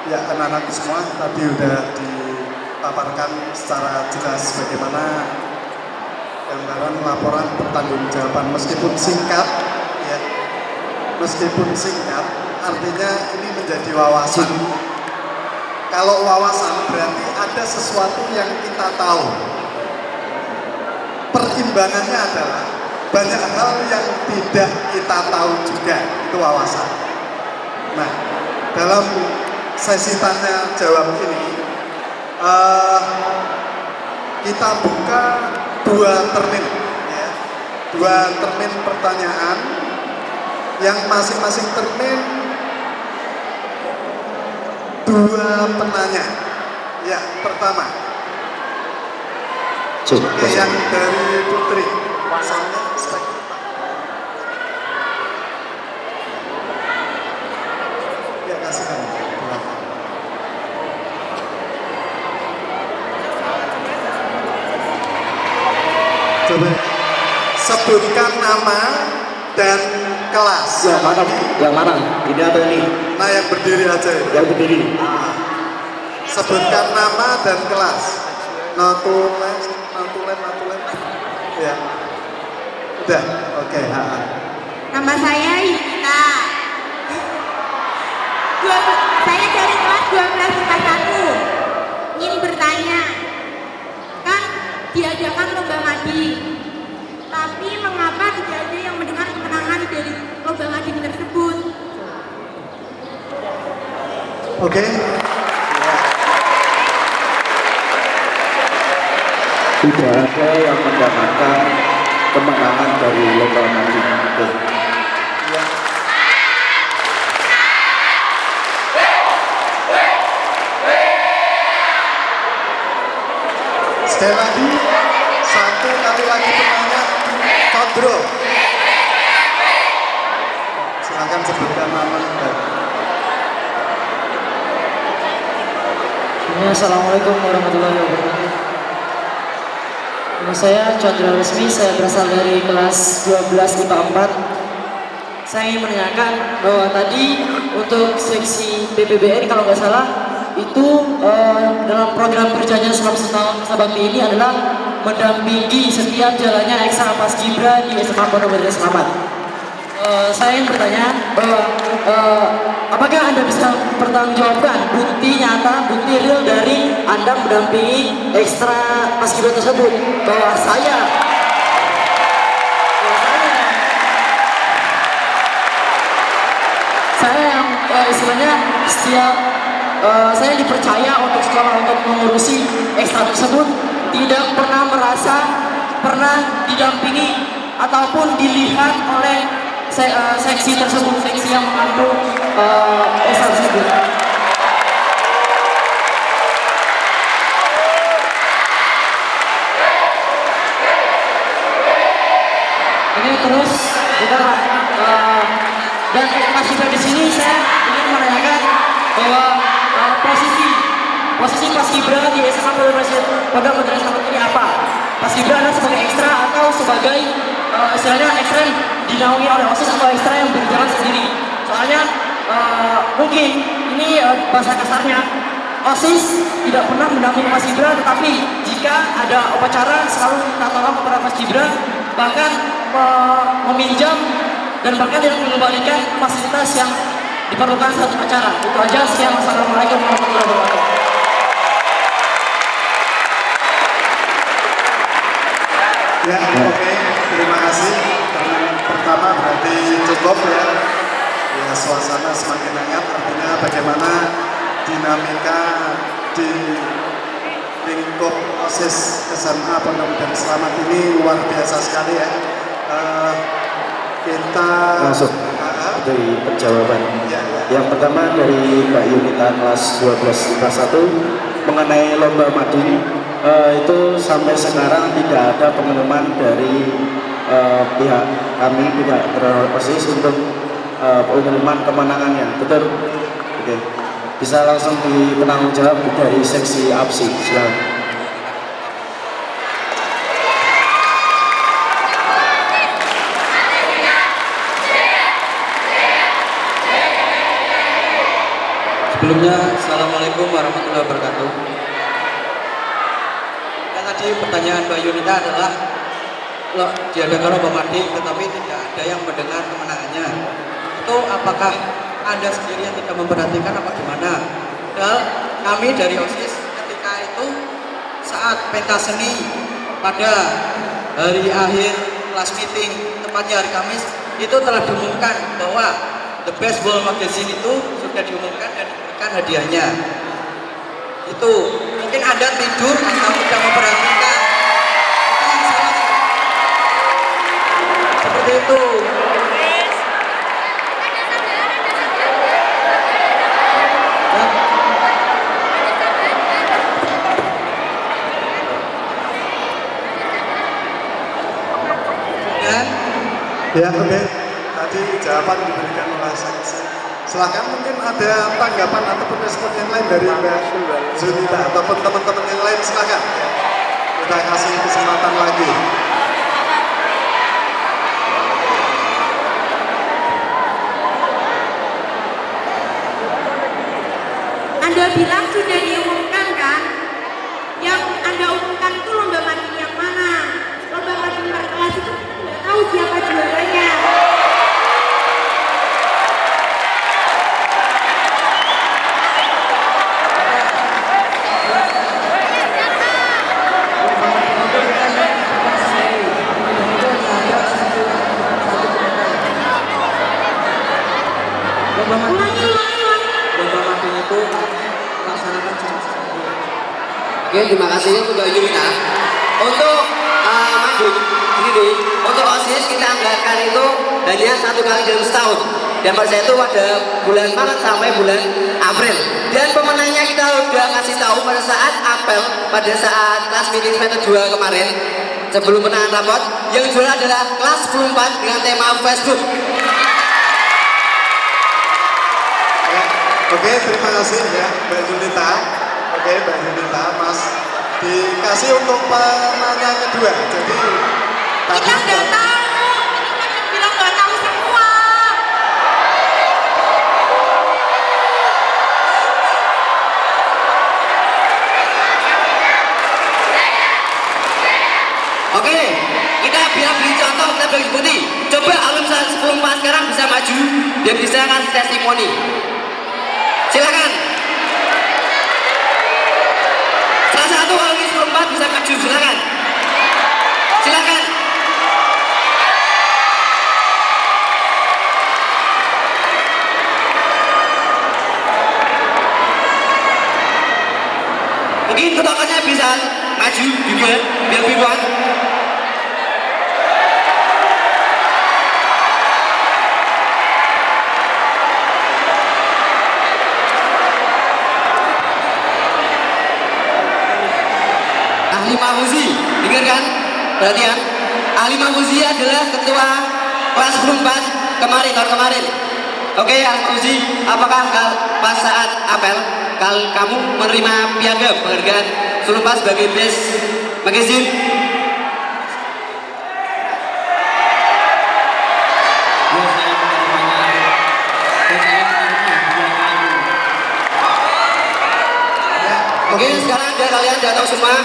Ya, anak-anak semua tadi udah dipaparkan secara jelas bagaimana gambaran laporan pertanggungjawaban meskipun singkat, ya, meskipun singkat, artinya ini menjadi wawasan. Kalau wawasan berarti ada sesuatu yang kita tahu. Perimbangannya adalah banyak hal yang tidak kita tahu juga, itu wawasan. Nah, dalam sesi tanya jawab ini kita buka dua termin, ya, dua termin pertanyaan yang masing-masing termin dua penanya. Ya, pertama yang dari Putri. Soalnya ya, kasihkan. Coba sebutkan nama dan kelas. Yang mana? Yang mana? Ini atau ini? Nah, yang berdiri aja. Yang berdiri. Sebutkan nama dan kelas. Natulen. Ya. Udah. Oke. Nama saya Yunita. Saya dari kelas 12 IPA 1. Ingin bertanya, kan diadakan lomba mading, tapi mengapa tidak ada yang mendengar kemenangan dari lomba mading tersebut? Oke. Tidak ada yang mendapatkan kemenangan dari lomba mading. Ya. Sekali lagi, satu kali lagi penanya, Kodro. Silakan sebutkan nama dan. Assalamualaikum warahmatullahi wabarakatuh. Nama saya Chandra Resmi, saya berasal dari kelas 12 IPA 4. Saya ingin menanyakan bahwa tadi untuk seksi BPBN kalau nggak salah itu dalam program kerjanya selama setahun masa bakti ini adalah mendampingi setiap jalannya ekstra paskibra di SMA Pondok Gede Selamat. Saya ingin bertanya bahwa apakah Anda bisa pertanggungjawabkan bukti nyata, bukti real dari Anda mendampingi ekstra paskibra tersebut bahwa saya yang istilahnya setiap saya dipercaya untuk sekolah untuk mengurusi ekstra tersebut, tidak pernah merasa pernah didampingi ataupun dilihat oleh seksi tersebut, seksi yang mengandung ekstra tersebut. Ini terus kita dan masih di sini saya ingin menanyakan bahwa posisi paskibra di SMA Pondok Gede Selamat ini apa? Paskibra adalah sebagai ekstra atau sebagai istilahnya ekstra yang dinaungi oleh OSIS atau ekstra yang berjalan sendiri? Soalnya mungkin ini bahasa kasarnya, OSIS tidak pernah mendampingi paskibra, tetapi jika ada upacara selalu minta tolong kepada paskibra, bahkan meminjam dan bahkan tidak mengembalikan fasilitas yang diperlukan saat acara. Itu aja. Sekian. Wassalamualaikum warahmatullahi wabarakatuh. Ya, oke. Terima kasih. Pertama berarti cukup, ya. Ya, suasana semakin hangat. Artinya bagaimana dinamika di lingkup OSIS SMA Pondok Gede Selamat ini luar biasa sekali, ya. Kita Masuk dari penjawaban. Ya. Yang pertama dari Mbak Yunita kelas 12 IPA 1 mengenai lomba mading, itu sampai sekarang tidak ada pengumuman dari pihak kami, pihak OSIS untuk pengumuman kemenangannya. Betul? Oke. Bisa langsung dipenanggung jawab dari seksi APSI. Silakan. Sebelumnya, Assalamualaikum warahmatullahi wabarakatuh. Yang tadi pertanyaan Mbak Yunita adalah diadakan lomba mading tetapi tidak ada yang mendengar kemenangannya. Itu apakah Anda sendiri yang tidak memperhatikan apa gimana? Padahal kami dari OSIS ketika itu saat pentas seni pada hari akhir kelas meeting tepatnya hari Kamis itu telah diumumkan bahwa The Best Ball Magazine itu sudah diumumkan dan diberikan hadiahnya. Itu mungkin Anda tidur atau tidak memperhatikan. Itu yang salah. Seperti itu. Ya, oke. Tadi jawaban diberikan oleh saksi. Silakan mungkin ada tanggapan ataupun respon yang lain dari Mbak Zunita ataupun teman-teman yang lain, silakan. Kita kasih kesempatan lagi. Anda bilang sudah diumumkan kan? Yang Anda umumkan itu lomba mading yang mana? Lomba mading per kelas itu tidak tahu siapa juaranya. Ulangi. Lomba mading itu melaksanakan cuma sekali. Oke, terima kasih untuk Mbak Yunita. Untuk mading sendiri, untuk OSIS kita anggarkan itu hanya 1 kali dalam setahun. Dan pada saat itu pada bulan Maret sampai bulan April. Dan pemenangnya kita udah kasih tahu pada saat apel, pada saat kelas meeting semester 2 kemarin. Sebelum penangan rapot, yang juara adalah kelas 14 dengan tema Facebook. Oke, terima kasih ya Mbak Junita. Oke, Mbak Junita, Mas dikasih untuk penanya kedua. Jadi tadi Kita nggak tahu. Kita bilang nggak tahu semua. Oke, kita biar beri contoh, kita beri bukti. Coba alumni 14 sekarang bisa maju dan bisa kasih testimoni. Silakan. Salah satu alumni 14 bisa maju, silakan. Silakan. Mungkin ketuanya bisa maju juga biar lebih kuat. Ahli Mahfuzi, dengarkan, perhatian. Ahli Mahfuzi adalah ketua kelas 14 kemarin, tahun kemarin. Oke, Ahli Mahfuzi, apakah pas saat apel kamu menerima piagam penghargaan Sulumpas sebagai Best Magazine? Oke, sekarang ada kalian sudah tahu semua.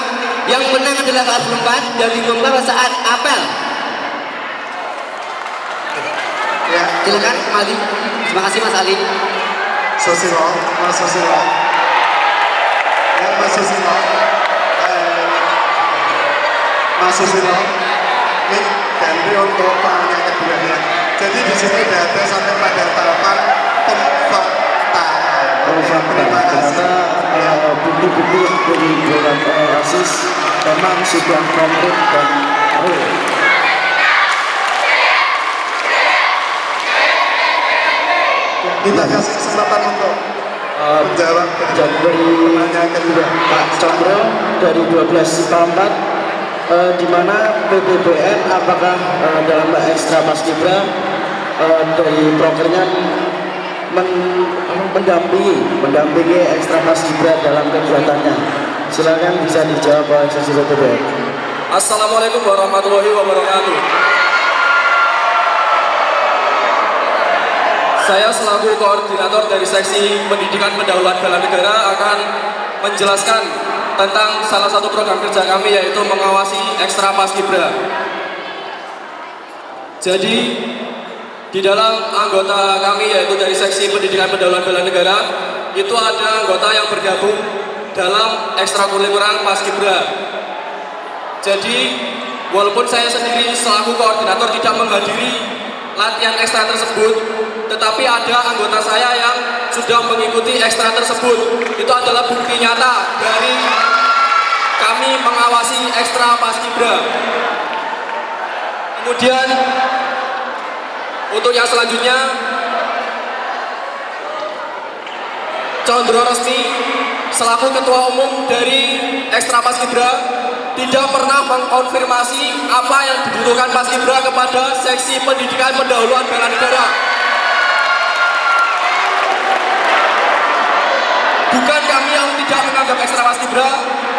Yang menang adalah kelas 14 dan diumumkan pada saat apel. ya, Silakan kembali. Terima kasih Mas Ali. Susilo, Mas Susilo. Ya, Mas Susilo. Mas Susilo. Ini ganti untuk penanya kedua ya. Jadi di sini sudah ada sampai pada tahapan pemfaktaan. Terima kasih. Ternyata bukti-bukti yang dari beberapa OSIS memang sudah konkret dan real. Kita kasih kesempatan untuk menjawab dari pertanyaan kedua. Pak Chandra dari 12 IPA 4, di mana PBBN apakah dalam ekstra paskibra dari prokernya mendampingi ekstra paskibra dalam kegiatannya. Silakan bisa dijawab oleh sesi PBBN. Assalamualaikum warahmatullahi wabarakatuh. Saya selaku koordinator dari seksi pendidikan pendahuluan bela negara akan menjelaskan tentang salah satu program kerja kami, yaitu mengawasi ekstra paskibra. Jadi di dalam anggota kami, yaitu dari seksi pendidikan pendahuluan bela negara, itu ada anggota yang bergabung dalam ekstrakurikuler paskibra. Jadi walaupun saya sendiri selaku koordinator tidak menghadiri latihan ekstra tersebut, tetapi ada anggota saya yang sudah mengikuti ekstra tersebut. Itu adalah bukti nyata dari kami mengawasi ekstra paskibra. Kemudian untuk yang selanjutnya, Condro Resmi selaku ketua umum dari ekstra paskibra tidak pernah mengkonfirmasi apa yang dibutuhkan paskibra kepada seksi pendidikan pendahuluan bela negara. Bukan kami yang tidak menganggap ekstra paskibra,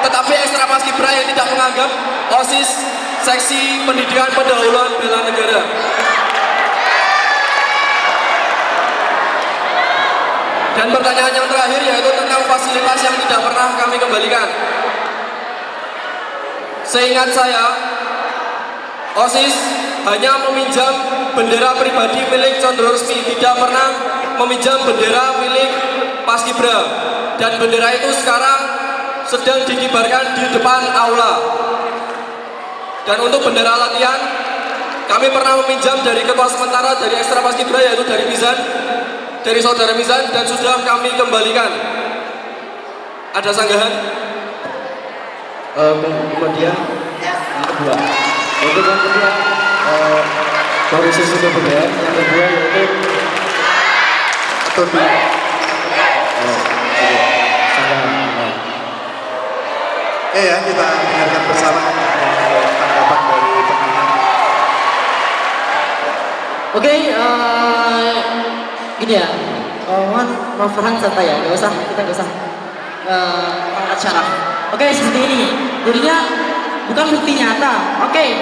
tetapi ekstra paskibra yang tidak menganggap OSIS seksi pendidikan pendahuluan bela negara. Dan pertanyaan yang terakhir yaitu tentang fasilitas yang tidak pernah kami kembalikan. Seingat saya, OSIS hanya meminjam bendera pribadi milik Condro Resmi, tidak pernah meminjam bendera milik paskibra. Dan bendera itu sekarang sedang dikibarkan di depan aula. Dan untuk bendera latihan, kami pernah meminjam dari ketua sementara dari ekstra paskibra, yaitu dari Mizan, dari saudara Mizan, dan sudah kami kembalikan. Ada sanggahan? Kemudian yang kedua, untuk yang kedua dari sisi bendera, yang kedua yaitu Atau di ya, kita dengarkan bersama tanggapan dari teman-teman. Oke, gini ya, mohon Farhan santai ya, kita nggak usah angkat syaraf. Oke, seperti ini. Jadinya bukan bukti nyata. Oke,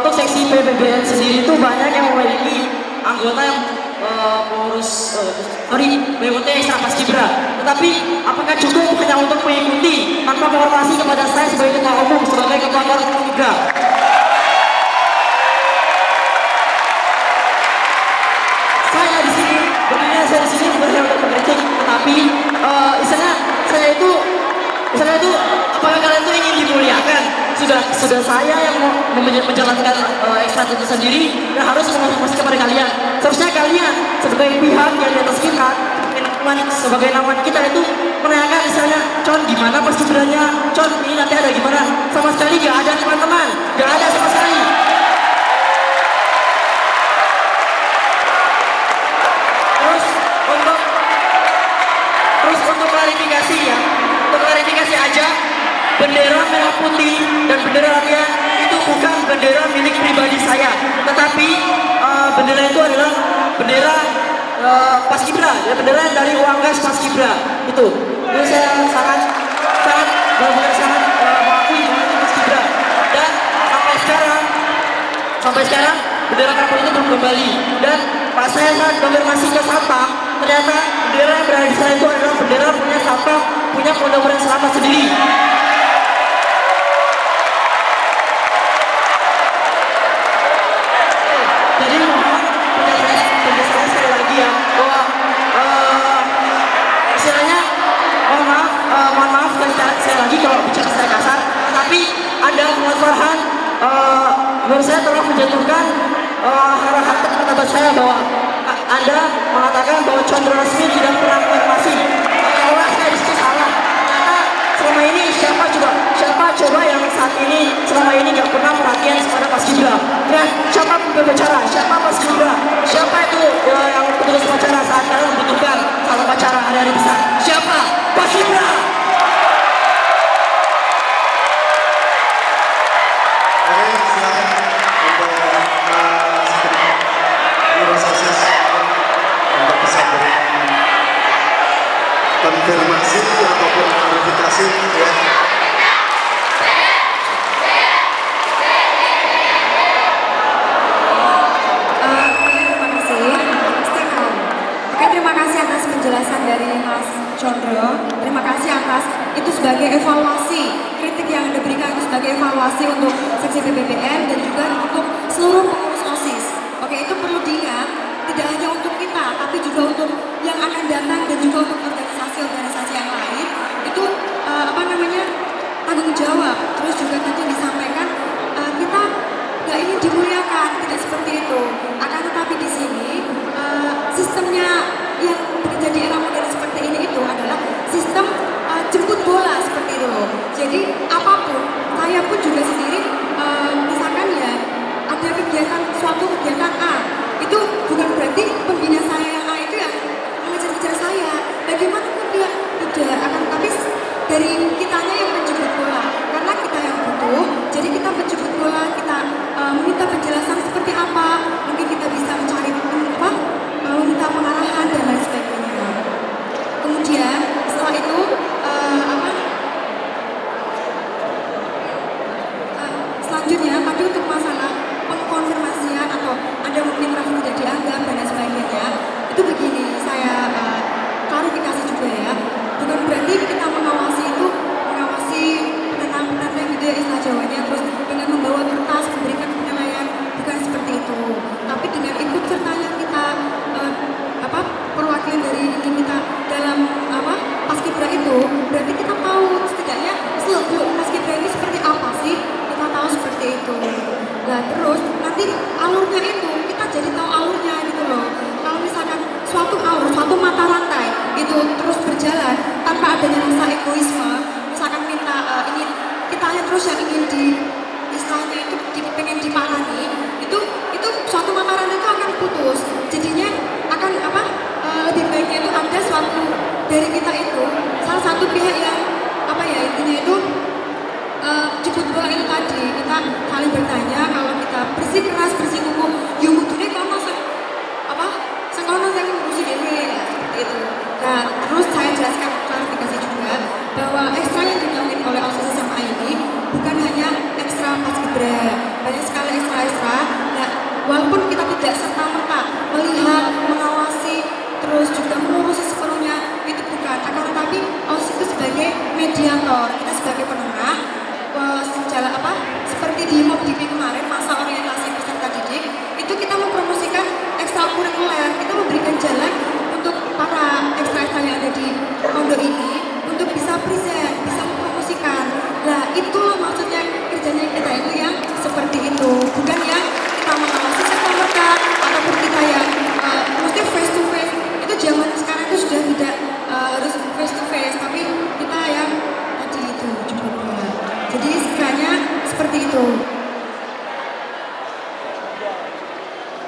untuk seksi PPBN sendiri itu banyak yang memiliki anggota yang mengikuti ekstra paskibra. Tetapi apakah cukup hanya untuk mengikuti tanpa menghormati kepada saya sebagai ketua umum, sebagai ketua paskibra? Saya di sini bukan untuk mengkritik, tetapi saya itu apakah kalian itu ingin dimuliakan? Sudah saya yang menjalankan ekstra itu sendiri dan harus menghormati kepada kalian. Seharusnya kalian sebagai pihak yang di atas kita, sebagai lawan kita itu menanyakan misalnya, Con gimana paskibranya, Con ini nanti ada gimana? Sama sekali gak ada teman-teman, gak ada sama sekali. Terus untuk klarifikasi ya, untuk klarifikasi aja, bendera merah putih dan bendera latihan itu bukan bendera milik pribadi saya, tetapi bendera itu adalah bendera paskibra, ya bendera dari uang gas paskibra itu. Jadi saya sangat mengakui bahwa itu paskibra. Dan sampai sekarang bendera kapal itu belum kembali. Dan pas saya konfirmasi ke Satpam, ternyata bendera yang berada di sana itu adalah bendera punya Satpam, punya Pondok Pesantren Selamat sendiri. Jadi mohon penjelasan sekali lagi ya, bahwa istilahnya mohon maaf sekali lagi kalau bicara saya kasar, tapi Anda Muhammad Farhan menurut saya telah menjatuhkan kata saya bahwa Anda mengatakan bahwa Condro Resmi tidak pernah konfirmasi. Kalau saya di situ salah, karena selama ini siapa coba yang saat ini selama ini nggak pernah perhatian kepada paskibra? Ya, siapa pembicara? Siapa paskibra? Siapa itu yang petugas upacara saat kalian membutuhkan saat upacara hari-hari besar? Siapa? Paskibra. Oke, silakan untuk OSIS untuk bisa berikan konfirmasi ataupun klarifikasi ya. Terima kasih. Stay calm. kasih atas penjelasan dari Mas Condro. Terima kasih atas itu sebagai evaluasi, kritik yang Anda berikan itu sebagai evaluasi untuk seksi PPBN dan juga untuk seluruh pengurus OSIS. Oke, itu perlu diingat, tidak hanya untuk kita, tapi juga untuk yang akan datang dan juga untuk organisasi-organisasi yang lain. Itu tanggung jawab. Terus juga tadi disampaikan kita nggak ingin dimuliakan, tidak seperti itu. Akan tetapi di sini sistemnya yang terjadi era modern seperti ini itu adalah sistem jemput bola seperti itu loh. Jadi apapun, saya pun juga sendiri misalkan ya ada kegiatan suatu kegiatan A, itu bukan berarti pembina saya yang A itu yang mengejar-ngejar saya. Bagaimanapun dia tidak akan, tapi dari kitanya yang menjemput bola, karena kita yang butuh. Jadi kita menjemput bola, kita meminta penjelasan seperti apa, mungkin kita bisa mencari meminta pengarahan dan lain sebagainya. Kemudian setelah itu selanjutnya tadi untuk masalah pengkonfirmasian atau ada mungkin merasa tidak dianggap dan lain sebagainya, itu begini, saya klarifikasi juga ya, bukan berarti kita mengawasi penenang gitu ya istilah Jawanya, terus dengan membawa kertas memberikan penilaian, bukan seperti itu, tapi dengan ikut sertanya kita perwakilan dari kita dalam paskibra itu, berarti kita tahu setidaknya seluk-beluk paskibra ini seperti apa sih, kita tahu seperti itu. Nah terus nanti alurnya itu kita jadi tahu alurnya gitu loh. Kalau misalkan suatu alur, suatu mata rantai itu terus berjalan tanpa adanya rasa egoisme, misalkan minta ingin kitanya terus yang ingin istilahnya itu pengen diparani, itu suatu mata rantai itu akan putus. Jadinya akan lebih baiknya itu ada suatu dari kita itu salah satu pihak yang intinya itu jemput bola itu tadi, kita saling bertanya, kalau kita bersikeras bersikukuh yang butuhnya kono sekolah yang ngurusin ini seperti itu. Nah terus saya jelaskan klarifikasi juga bahwa ekstra yang dilakukan oleh OSIS SMA ini bukan hanya ekstra paskibra, banyak sekali ekstra. Nah walaupun kita tidak serta-merta melihat, mengawasi, terus juga mengurusi sepenuhnya, itu bukan, akan tetapi OSIS itu sebagai mediator, kita sebagai penengah, seperti di MOPDP kemarin, masa orientasi peserta didik, itu kita mempromosikan ekstrakurikuler, kita memberikan jalan untuk para ekstra yang ada di pondok ini untuk bisa present, bisa mempromosikan. Nah itulah maksudnya kerjanya kita itu yang seperti itu, bukan yang kita mengawasi serta-merta ataupun kita yang mesti face to face. Itu zaman sekarang itu sudah tidak harus face to face, tapi kita yang tadi itu jemput bola. Jadi sekiranya seperti itu.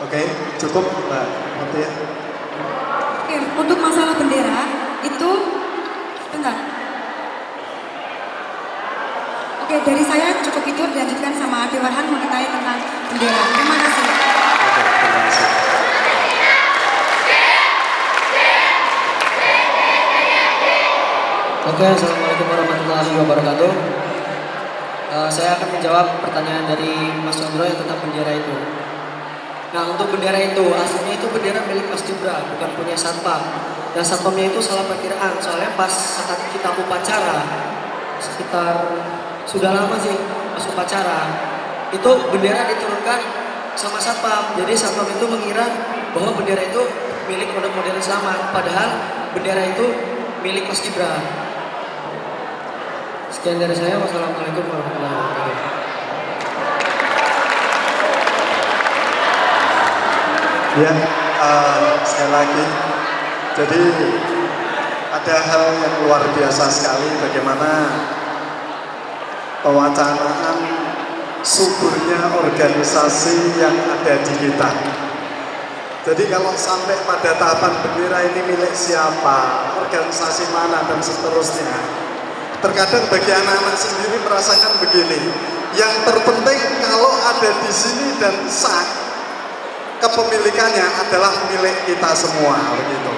Oke, cukup Mbak Mutia. Oke, untuk masalah bendera itu bentar. Oke, dari saya cukup itu, dilanjutkan sama Ade Warhan mengenai tentang bendera. Terima kasih. Oke, terima kasih. Oke, assalamualaikum warahmatullahi wabarakatuh. Saya akan menjawab pertanyaan dari Mas Condro yang tentang bendera itu. Nah, untuk bendera itu, aslinya itu bendera milik Paskibra, bukan punya Satpam. Dan Satpamnya itu salah perkiraan, soalnya pas saat kita upacara, sekitar sudah lama sih pas upacara, itu bendera diturunkan sama Satpam. Jadi Satpam itu mengira bahwa bendera itu milik Pondok Modern Selamat, padahal bendera itu milik Paskibra. Sekian dari saya, wassalamualaikum warahmatullahi wabarakatuh. Ya, sekali lagi, jadi ada hal yang luar biasa sekali bagaimana pewacanaan suburnya organisasi yang ada di kita. Jadi kalau sampai pada tahapan bendera ini milik siapa, organisasi mana dan seterusnya, terkadang bagi anak-anak sendiri merasakan begini, yang terpenting kalau ada di sini dan sah, kepemilikannya adalah milik kita semua, begitu.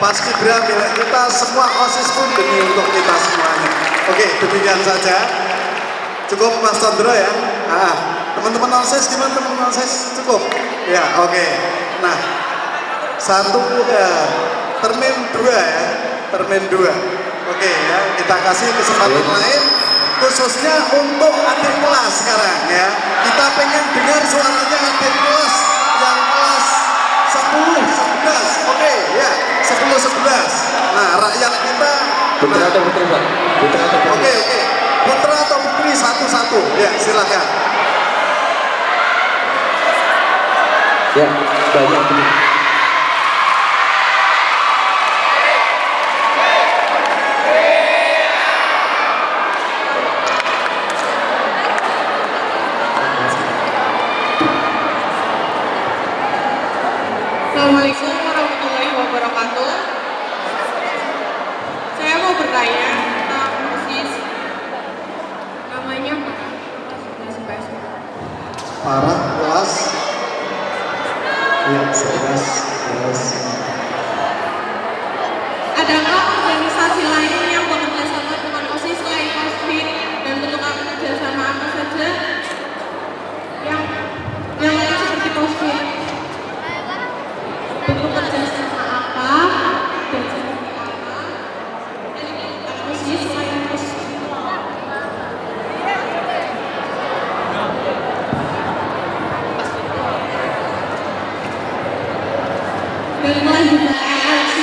Paskibra milik kita semua, OSIS pun demi untuk kita semuanya. Oke, demikian saja. Cukup Mas Condro ya. Teman-teman OSIS gimana teman-teman OSIS? Cukup? Ya, oke. Nah, satu termin Termin 2. Oke ya, kita kasih kesempatan lain khususnya untuk adik kelas sekarang ya. Kita pengen dengar suaranya adik kelas yang kelas 10, 11. Oke ya, 10, 11. Nah, rakyat kita Putra atau putri, Pak? Putra atau putri? Oke. Putra atau putri satu-satu. Ya, silakan. Ya, banyak ini. Assalamualaikum warahmatullahi wabarakatuh. Saya mau bertanya tentang OSIS. Namanya apa? Para kelas ya 11. Adakah organisasi lain yang bekerja sama dengan OSIS selain OSPID dan bentuk kerjasama apa saja yang lain seperti OSPID? Bentuk kerjasama apa dan seperti apa yang dilakukan OSIS selain OSPID? Dan juga LLC.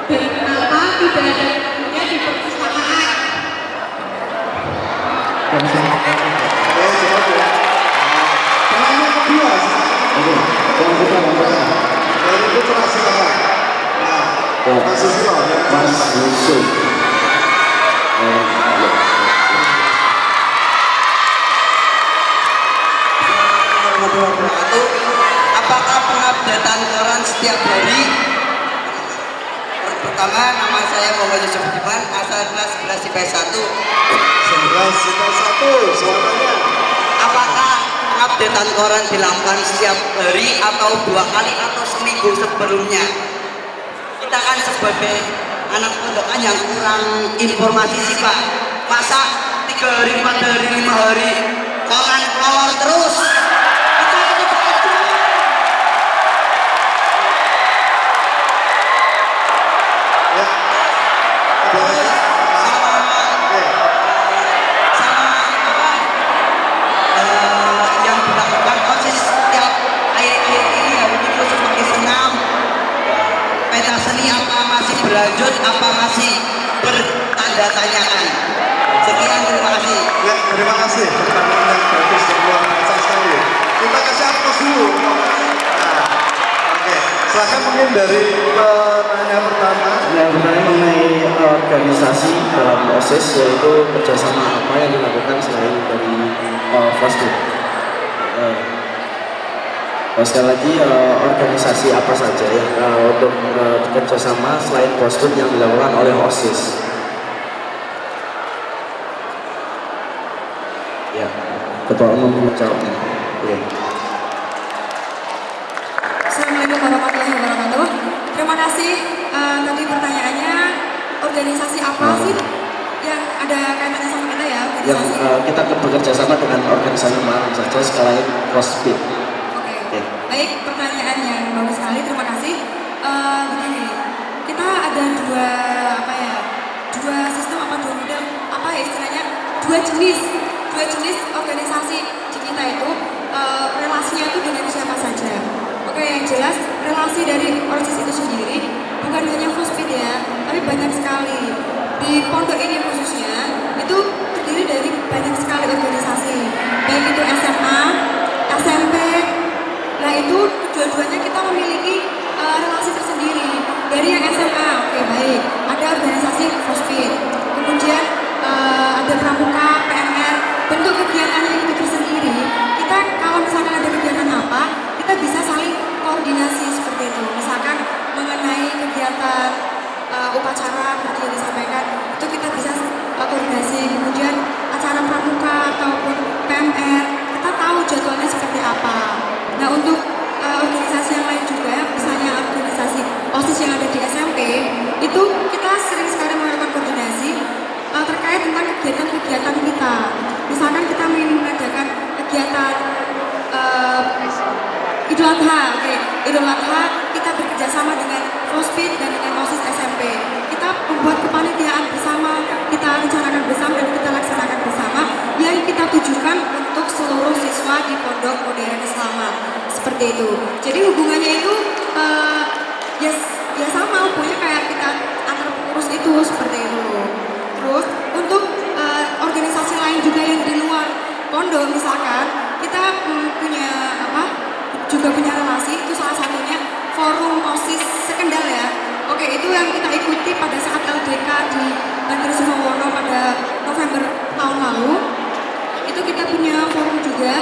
Dan kenapa tidak ada ilmunya di perpustakaan? Pertanyaan kedua. Oke, yang putra. Dari putra silakan. Nah, Mas Susilo ya. Mas Yusuf. Apakah pengupdatean koran setiap hari? Pertama, nama saya Muhammad Yusuf Iman, asal kelas 11 IPS 1. 11 kita 1 suaranya. Apakah pengupdatean koran dilakukan setiap hari atau 2 kali atau seminggu sebelumnya? Kita kan sebagai anak pondokan yang kurang informasi sih Pak. Masa 3 hari, 4 hari, 5 hari koran keluar terus? Kita itu kacau. Ya. Ada lagi? Oke. Yang dilakukan OSIS setiap akhir-akhir ini hari ini seperti senam peta seni apa masih berlanjut apa masih bertanda tanyakan. Sekian, terima kasih. Ya, terima kasih. Pertanyaan yang bagus dan luar biasa sekali. Kita kasih aplaus dulu. Nah, oke. Silakan mungkin dari penanya pertama. Yang pertama mengenai organisasi dalam OSIS, yaitu kerjasama apa yang dilakukan selain dari FOSBID. Sekali lagi, organisasi apa saja ya untuk kerjasama selain FOSBID yang dilakukan oleh OSIS. Ya, Ketua Umum menjawabnya. Ya. Assalamualaikum warahmatullahi wabarakatuh. Terima kasih. Tadi pertanyaannya organisasi apa sih yang ada kaitannya sama kita ya? Yang Organisasi. kita bekerja sama dengan organisasi mana saja sekalian FOSBID. Oke. Ya. Baik, pertanyaan yang bagus sekali. Terima kasih. Begini, kita ada dua sistem apa dua model apa ya istilahnya dua jenis organisasi di kita itu relasinya itu dengan siapa saja. Oke, yang jelas relasi dari OSIS itu sendiri bukan hanya FOSBID ya, tapi banyak sekali. Di pondok ini khususnya itu terdiri dari banyak sekali organisasi, baik itu SMA, SMP. Nah itu kedua-duanya kita memiliki relasi tersendiri. Dari yang SMA, oke baik, ada organisasi FOSBID, kemudian ada pramuka, PMR, bentuk kegiatannya itu tersendiri. Kita kalau misalkan ada kegiatan apa, kita bisa saling koordinasi seperti itu. Misalkan mengenai kegiatan upacara seperti yang disampaikan, itu kita bisa koordinasi. Kemudian acara pramuka ataupun PMR, kita tahu jadwalnya Idul Adha, oke. Idul Adha kita bekerja sama dengan Fospid dan dengan OSIS SMP. Kita membuat kepanitiaan bersama, kita rencanakan bersama dan kita laksanakan bersama yang kita tujukan untuk seluruh siswa di Pondok Modern Islama. Seperti itu. Jadi hubungannya itu ya sama hubungannya kayak kita antar pengurus itu seperti itu. Terus untuk organisasi lain juga yang di luar pondok misalkan kita juga punya relasi, itu salah satunya forum OSIS Sekendal ya. Oke, itu yang kita ikuti pada saat LDK di Bantar Sumowono pada November tahun lalu. Itu kita punya forum juga,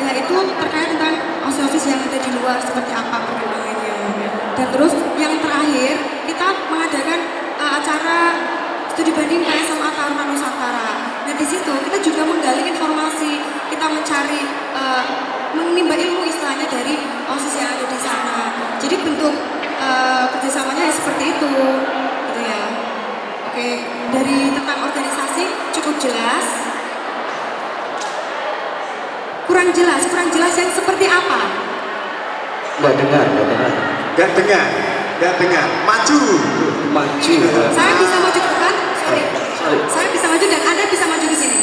yaitu terkait tentang OSIS yang ada di luar seperti apa perkembangannya. Dan terus yang terakhir kita mengadakan acara studi banding PSMA Taruna Nusantara. Nah di situ kita juga menggali informasi, kita mencari menimba ilmu istilahnya dari OSIS yang ada di sana. Jadi bentuk kerjasamanya ya seperti itu, gitu ya. Oke, dari tentang organisasi cukup jelas. Kurang jelas yang seperti apa? Nggak dengar. Gak dengar. Maju. Saya bisa maju ke depan? Sorry. Saya bisa maju dan Anda bisa maju ke sini.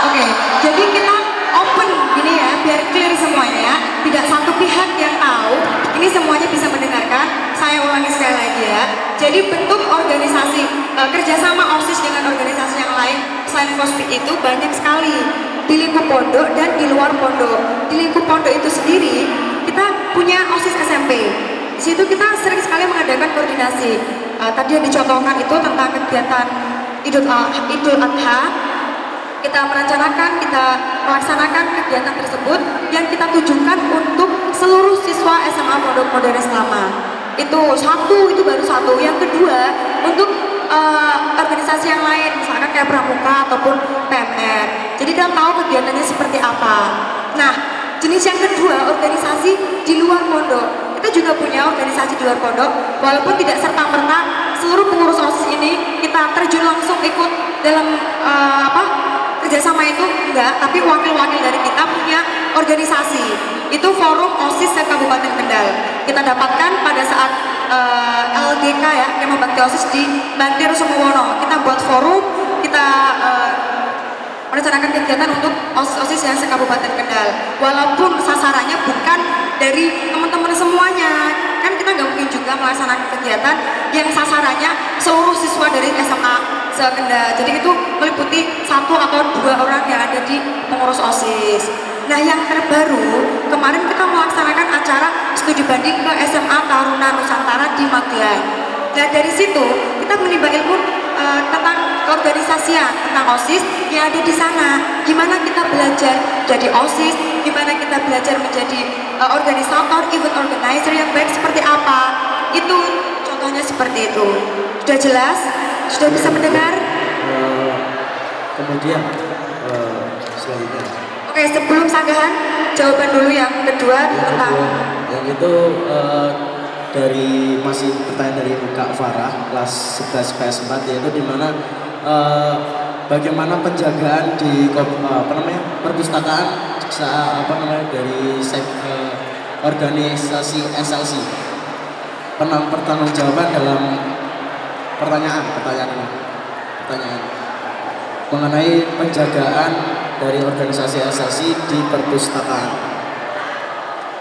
Oke, jadi kita open gini ya, biar clear semuanya. Tidak satu pihak yang tahu. Ini semuanya bisa mendengarkan. Saya ulangi sekali lagi ya. Jadi bentuk organisasi kerjasama OSIS dengan organisasi yang lain selain Fospid itu banyak sekali di lingkup pondok dan di luar pondok. Di lingkup pondok itu sendiri kita punya OSIS SMP. Di situ kita sering sekali mengadakan koordinasi. Tadi yang dicontohkan itu tentang kegiatan Idul Adha. Kita merencanakan, kita melaksanakan kegiatan tersebut yang kita tujukan untuk seluruh siswa SMA Pondok Modern Islama. Itu baru satu. Yang kedua, untuk organisasi yang lain, misalkan kayak Pramuka ataupun PMR. Jadi kita tahu kegiatannya seperti apa. Nah, jenis yang kedua, organisasi di luar pondok. Kita juga punya organisasi di luar pondok, walaupun tidak serta-merta seluruh pengurus OSIS ini kita terjun langsung ikut dalam kerjasama itu enggak, tapi wakil-wakil dari kita punya organisasi. Itu forum OSIS Kabupaten Kendal. Kita dapatkan pada saat LDK ya, Kema Bakti OSIS di Bantar Sumowono. Kita buat forum, kita merencanakan kegiatan untuk OSIS yang se-Kabupaten Kendal. Walaupun sasarannya bukan dari teman-teman semuanya, kan kita nggak mungkin juga melaksanakan kegiatan yang sasarannya seluruh siswa dari SMA se-Kendal. Jadi itu meliputi 1 atau 2 orang yang ada di pengurus OSIS. Nah yang terbaru, kemarin kita melaksanakan acara studi banding ke SMA Taruna Nusantara di Magelang. Nah dari situ kita menimba ilmu tentang keorganisasian, tentang OSIS yang ada di sana. Gimana kita belajar jadi OSIS, gimana kita belajar menjadi organisator, event organizer yang baik seperti apa. Itu contohnya seperti itu. Sudah jelas? Sudah bisa mendengar? Kemudian selanjutnya. Oke, sebelum sanggahan, jawaban dulu yang kedua tentang yang itu dari masih pertanyaan dari Kak Farah kelas 11 PS4, yaitu di mana bagaimana penjagaan di perpustakaan dari organisasi SLC. Pertanggungjawaban dalam pertanyaan mengenai penjagaan dari organisasi SLC di perpustakaan.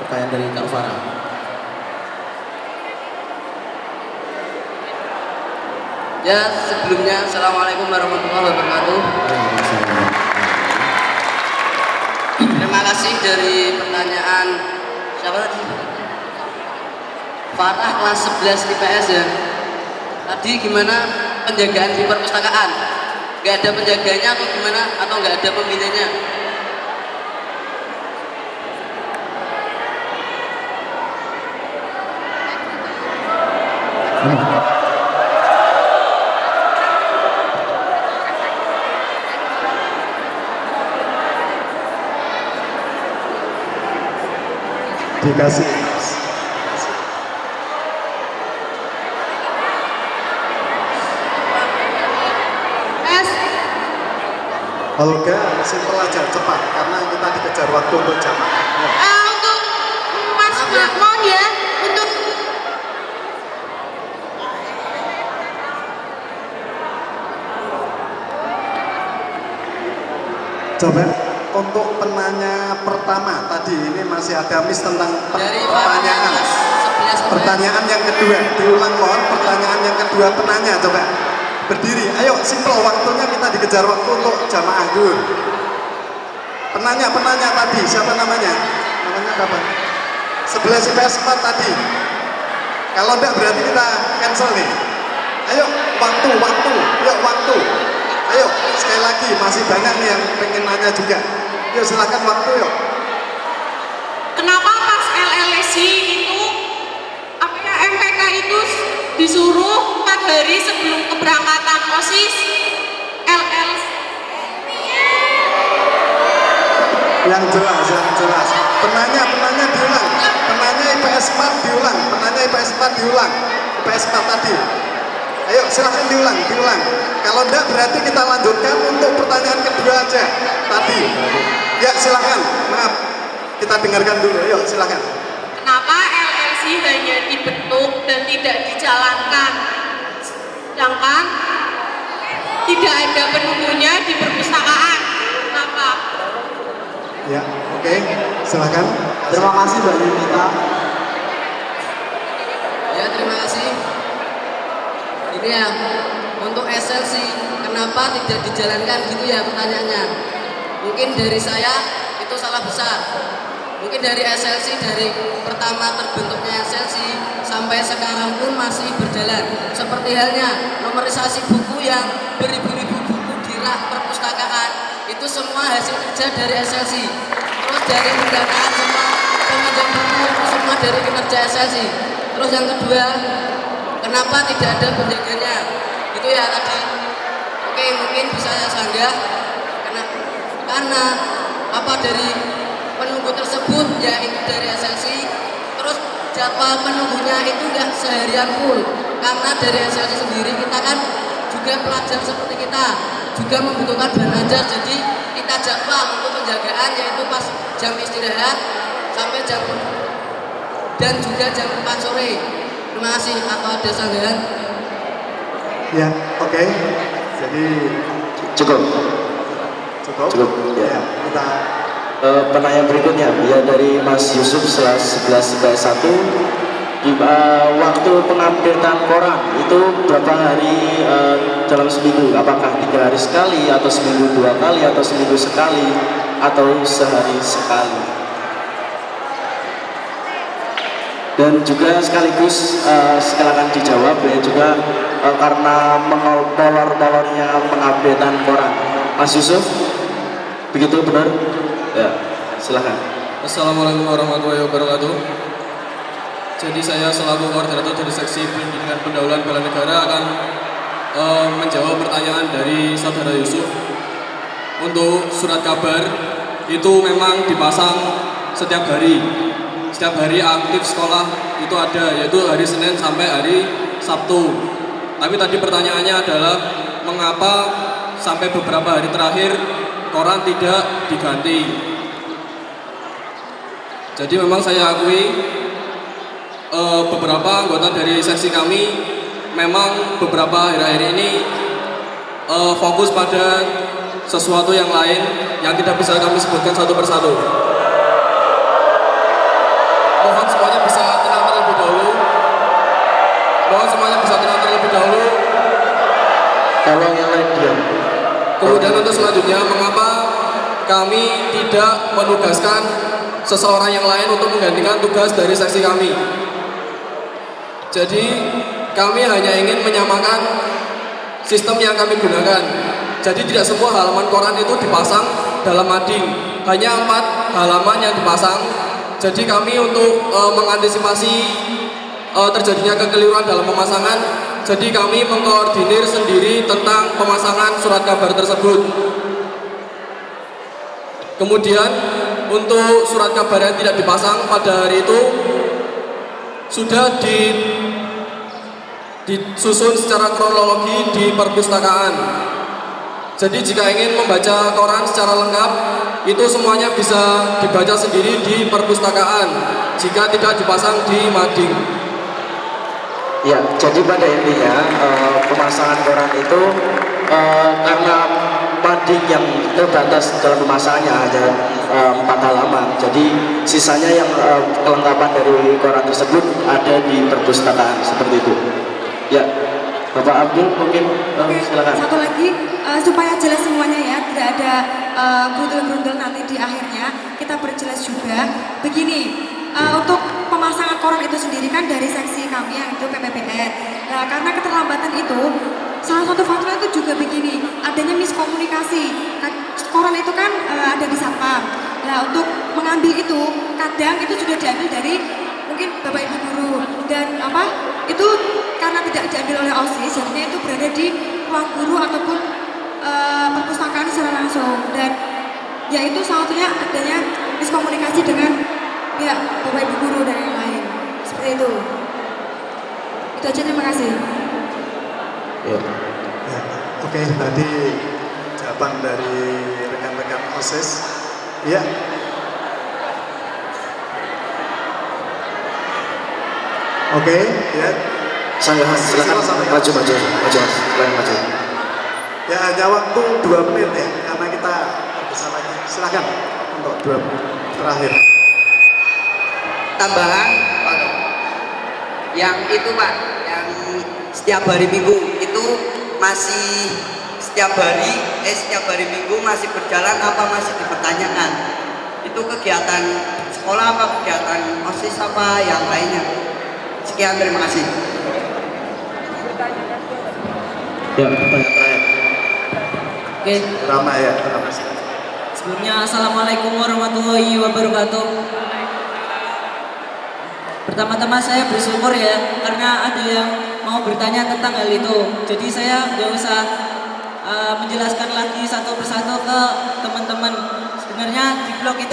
Pertanyaan dari Kak Farah. Ya, sebelumnya Assalamualaikum warahmatullahi wabarakatuh. Terima kasih dari pertanyaan siapa tadi? Farah kelas 11 IPS ya. Tadi gimana penjagaan di perpustakaan? Gak ada penjaganya atau gimana? Atau gak ada pembinanya? Dikasih. Kalau enggak, simpel aja, cepat. Karena kita dikejar waktu untuk jamaah. Ya. Untuk Mas mohon ya untuk Coba untuk penanya pertama tadi ini masih ada miss tentang Dari pertanyaan. 11 Pertanyaan yang kedua diulang mohon. Pertanyaan yang kedua penanya coba berdiri. Ayo simple waktunya kita dikejar waktu untuk jamaah dulu. Penanya tadi siapa namanya? Namanya apa? 11 IPS 4 tadi. Kalau enggak berarti kita cancel nih. Ayo waktu. Yuk waktu. Ayo sekali lagi masih banyak nih yang pengen nanya juga. Yuk silakan waktu yuk. kenapa pas LLSI itu MPK itu disuruh 4 hari sebelum keberangkatan OSIS LL Yang jelas. Penanya diulang. Penanya IPS 4 diulang. IPS 4 tadi. Ayo silahkan diulang. Kalau enggak berarti kita lanjutkan untuk pertanyaan kedua aja tadi. Ya silahkan. Maaf. Kita dengarkan dulu. Yuk silahkan. Kenapa LLC hanya dibentuk dan tidak dijalankan? Sedangkan tidak ada penunggunya di perpustakaan. Kenapa? Ya, oke. Silahkan. Terima kasih Mbak Yunita. Ya, terima kasih. Ini ya, untuk SLC, kenapa tidak dijalankan gitu ya pertanyaannya? Mungkin dari saya itu salah besar. Mungkin dari SLC, dari pertama terbentuknya SLC sampai sekarang pun masih berjalan. Seperti halnya nomorisasi buku yang beribu-ribu buku di rak perpustakaan, itu semua hasil kerja dari SLC. Terus dari pendanaan semua peminjam buku itu semua dari kinerja SLC. Terus yang kedua, kenapa tidak ada penjaganya? Itu ya tadi. Oke, mungkin bisa saya sanggah karena apa dari penunggu tersebut yaitu dari SLC. Terus jadwal penunggunya itu enggak seharian full, karena dari SLC sendiri kita kan juga pelajar seperti kita juga membutuhkan belajar, jadi kita jadwal untuk penjagaan yaitu pas jam istirahat sampai jam dan juga jam 4 sore. Terima kasih. Atau ada sanggahan? Ya, oke. Jadi Cukup. Ya, kita Penanya berikutnya ya dari Mas Yusuf 11 IPS 1. Waktu pengupdatean koran itu berapa hari dalam seminggu? Apakah 3 hari sekali atau seminggu 2 kali atau seminggu sekali atau sehari sekali? Dan juga sekaligus silakan dijawab ya juga karena molor-molornya pengupdatean koran. Mas Yusuf, begitu benar? Ya, silakan. Assalamualaikum warahmatullahi wabarakatuh. Jadi saya selaku koordinator dari seksi pendidikan pendahuluan bela negara akan menjawab pertanyaan dari saudara Yusuf. Untuk surat kabar itu memang dipasang setiap hari aktif sekolah itu ada, yaitu hari Senin sampai hari Sabtu. Tapi tadi pertanyaannya adalah mengapa sampai beberapa hari terakhir koran tidak diganti. Jadi memang saya akui beberapa anggota dari seksi kami memang beberapa akhir-akhir ini fokus pada sesuatu yang lain yang tidak bisa kami sebutkan satu persatu. Mohon semuanya bisa tenang terlebih dahulu. Tolong yang lain diam. Kemudian untuk selanjutnya, mengapa kami tidak menugaskan seseorang yang lain untuk menggantikan tugas dari seksi kami? Jadi kami hanya ingin menyamakan sistem yang kami gunakan. Jadi tidak semua halaman koran itu dipasang dalam mading, hanya 4 halaman yang dipasang. Jadi kami untuk mengantisipasi terjadinya kekeliruan dalam pemasangan, jadi kami mengkoordinir sendiri tentang pemasangan surat kabar tersebut. Kemudian untuk surat kabar yang tidak dipasang pada hari itu sudah disusun secara kronologi di perpustakaan. Jadi jika ingin membaca koran secara lengkap itu semuanya bisa dibaca sendiri di perpustakaan jika tidak dipasang di mading. Ya, jadi pada intinya pemasangan koran itu karena mading yang terbatas dalam pemasangannya hanya 4 halaman. Jadi sisanya yang kelengkapan dari koran tersebut ada di perpustakaan seperti itu. Ya, Bapak Abdul mungkin silakan. Satu lagi supaya jelas semuanya ya, tidak ada gerundel-gerundel nanti di akhirnya, kita perjelas juga. Begini, untuk pemasangan koran itu sendiri kan dari seksi kami yang itu PPPN. Nah, karena keterlambatan itu, salah satu faktornya itu juga begini, adanya miskomunikasi. Koran itu kan ada di satpam. Nah, untuk mengambil itu, kadang itu sudah diambil dari mungkin Bapak Ibu guru dan itu karena tidak diambil oleh OSIS, jadinya itu berada di ruang guru ataupun perpustakaan secara langsung. Dan ya itu salah satunya adanya miskomunikasi dengan pihak Bapak Ibu guru dan yang lain. Seperti itu. Itu aja, terima kasih. Ya. Ya, oke, tadi jawaban dari rekan-rekan OSIS. Ya. Oke, ya. Silakan maju, maju. Ya, hanya waktu 2 menit ya, karena kita bisa lagi. Silakan untuk 2 menit terakhir. Tambahan yang itu Pak, yang setiap hari Minggu itu masih setiap hari Minggu masih berjalan apa masih dipertanyakan? Itu kegiatan sekolah apa kegiatan OSIS apa yang lainnya? Sekian, terima kasih. Ya, pertanyaan terakhir. Oke, Rama ya, Rama. sebelumnya Assalamualaikum warahmatullahi wabarakatuh. Pertama-tama saya bersyukur ya karena ada yang mau bertanya tentang hal itu. Jadi saya nggak usah menjelaskan lagi satu persatu ke teman-teman. Sebenarnya di blog itu